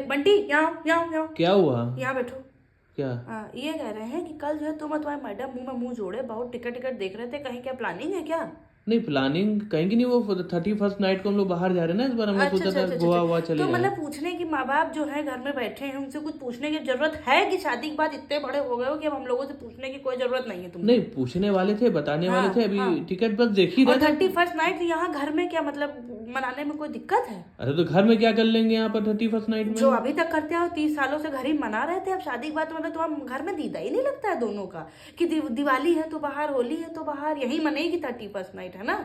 बंटी यहाँ यहाँ यहाँ क्या हुआ? यहाँ बैठो। क्या? ये कह रहे हैं कि कल जो है तुम और तुम्हारे मैडम मुंह में मुंह जोड़े बहुत टिकट देख रहे थे, कहीं क्या प्लानिंग है क्या? नहीं, प्लानिंग कहीं की नहीं। वो 31st नाइट को हम लोग बाहर जा रहे हैं ना, इस बार हम लोग सोचा था गोवा हुआ चले तो जाएं। मतलब पूछने की माँ बाप जो है घर में बैठे हैं, उनसे कुछ पूछने की जरूरत है कि शादी के बाद इतने बड़े हो गए हो कि अब हम लोगों से पूछने की कोई जरूरत नहीं है तुमको? नहीं, पूछने वाले थे, बताने वाले थे। अभी टिकट बस देख ही और रहे थे। 31st नाइट यहाँ घर में क्या मतलब मनाने में कोई दिक्कत है? अरे तो घर में क्या कर लेंगे यहाँ पर 31st नाइट में? जो अभी तक करते हो 30 सालों से घर ही मना रहे थे, अब शादी के बाद मतलब तुम्हारे घर में दीदा ही नहीं लगता है दोनों का कि दिवाली है तो बाहर, होली है तो बाहर, यही मनेगी 31st नाइट, है ना?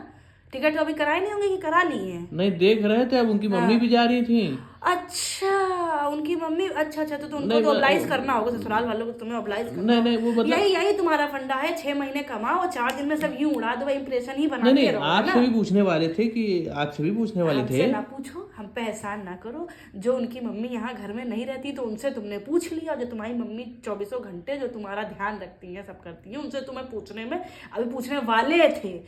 टिकट तो अभी कराए नहीं होंगे कि करा लिए हैं? नहीं, देख रहे थे। अब उनकी मम्मी भी जा रही थी। अच्छा, उनकी मम्मी। अच्छा तो उनको तो ऑब्लाइज करना होगा, ससुराल वालों को तुम्हें ऑब्लाइज करना। नहीं वो मतलब यही तुम्हारा फंडा है, 6 महीने कमाओ और 4 दिन में सब यूं उड़ा दो, इंप्रेशन ही बनाते नहीं, रहो। आपसे भी पूछने वाले थे कि आपसे भी पूछने वाले थे। हमसे ना पूछो, हम पे एहसान ना करो। जो उनकी मम्मी यहाँ घर में नहीं रहती तो उनसे तुमने पूछ लिया। जो तुम्हारी मम्मी 24 घंटे जो तुम्हारा ध्यान रखती है, सब करती है, उनसे तुम्हें पूछने में अभी पूछने वाले थे।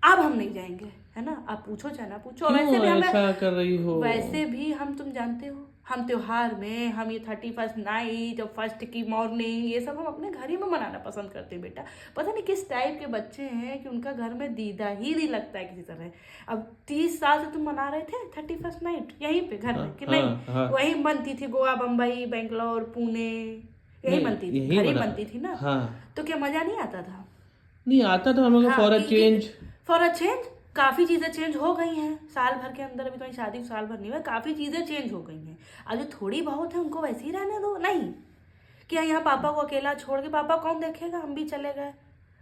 अब हम नहीं जाएंगे, है ना? आप पूछो चाहे ना पूछो। वैसे भी ऐसा कर रही हो? वैसे भी हम, तुम जानते हो, हम त्योहार में, हम ये 31st नाइट और फर्स्ट की मॉर्निंग, ये सब हम अपने घर ही में मनाना पसंद करते हैं बेटा। पता नहीं किस टाइप के बच्चे हैं कि उनका घर में दीदा ही नहीं लगता है किसी तरह। अब 30 साल से तुम मना रहे थे 31st नाइट यहीं पे घर में कि नहीं? वही बनती थी, गोवा, बम्बई, बेंगलोर, पुणे, यही बनती थी, घर ही बनती थी ना? तो क्या मजा नहीं आता था? नहीं आता था। हम लोग फॉर अ चेंज काफी चीजें चेंज हो गई हैं साल भर के अंदर। अभी तो शादी साल भर नहीं हुआ, काफी चीजें चेंज हो गई हैं। अब जो थोड़ी बहुत है उनको वैसे ही रहने दो। नहीं कि यहाँ पापा को अकेला छोड़ के, पापा कौन देखेगा? हम भी चले गए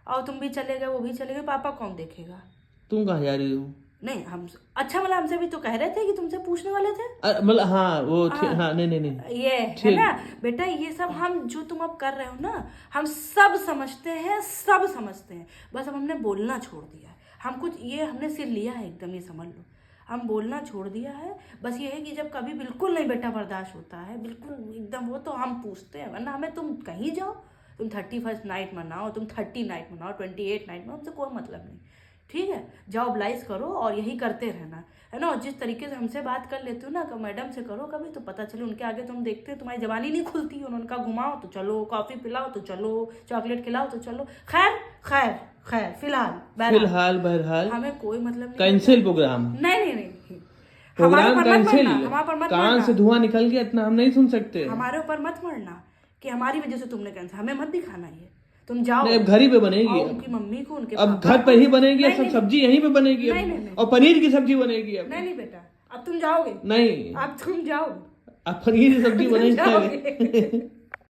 और तुम भी चले गए, वो भी चले गए, पापा कौन देखेगा? तुम कहाँ जा रही हो? नहीं हम, अच्छा मतलब हमसे भी तो कह रहे थे कि तुमसे पूछने वाले थे। मतलब नहीं ये है ना बेटा, ये सब हम जो तुम अब कर रहे हो ना, हम सब समझते हैं, सब समझते हैं। बस अब हमने बोलना छोड़ दिया है। हम कुछ ये हमने सिर लिया है एकदम, ये समझ लो, हम बोलना छोड़ दिया है। बस ये है कि जब कभी बिल्कुल नहीं बेटा बर्दाश्त होता है, बिल्कुल एकदम वो, तो हम पूछते हैं। वरना हमें तुम कहीं जाओ, तुम 31st नाइट मनाओ, तुम 30 नाइट मनाओ, 28 नाइट मनाओ, हमसे कोई मतलब नहीं। ठीक है, जाओ ऑब्लाइज करो और यही करते रहना, है ना? और जिस तरीके से हमसे बात कर लेते हो ना, मैडम से करो कभी, तो पता चले उनके आगे तो हम देखते हैं तुम्हारी जवानी नहीं खुलती। उनका घुमाओ तो चलो, कॉफी पिलाओ तो चलो, चॉकलेट खिलाओ तो चलो। खैर खैर खैर फिलहाल बहरहाल हमें कोई मतलब नहीं। Cancel program. नहीं प्रोग्राम कैंसिल। कान से धुआं निकल गया, इतना हम नहीं सुन सकते। हमारे ऊपर मत मरना कि हमारी वजह से तुमने कैंसिल। हमें मत दिखाना ये। तुम जाओ, घर ही पे बनेगी। उनकी मम्मी को, उनके अब घर पे ही बनेगी। अब सब सब्जी यहीं पे बनेगी। और पनीर की सब्जी बनेगी। अब नहीं बेटा, अब तुम जाओगे। नहीं, अब तुम जाओ, अब पनीर की सब्जी बनेगी।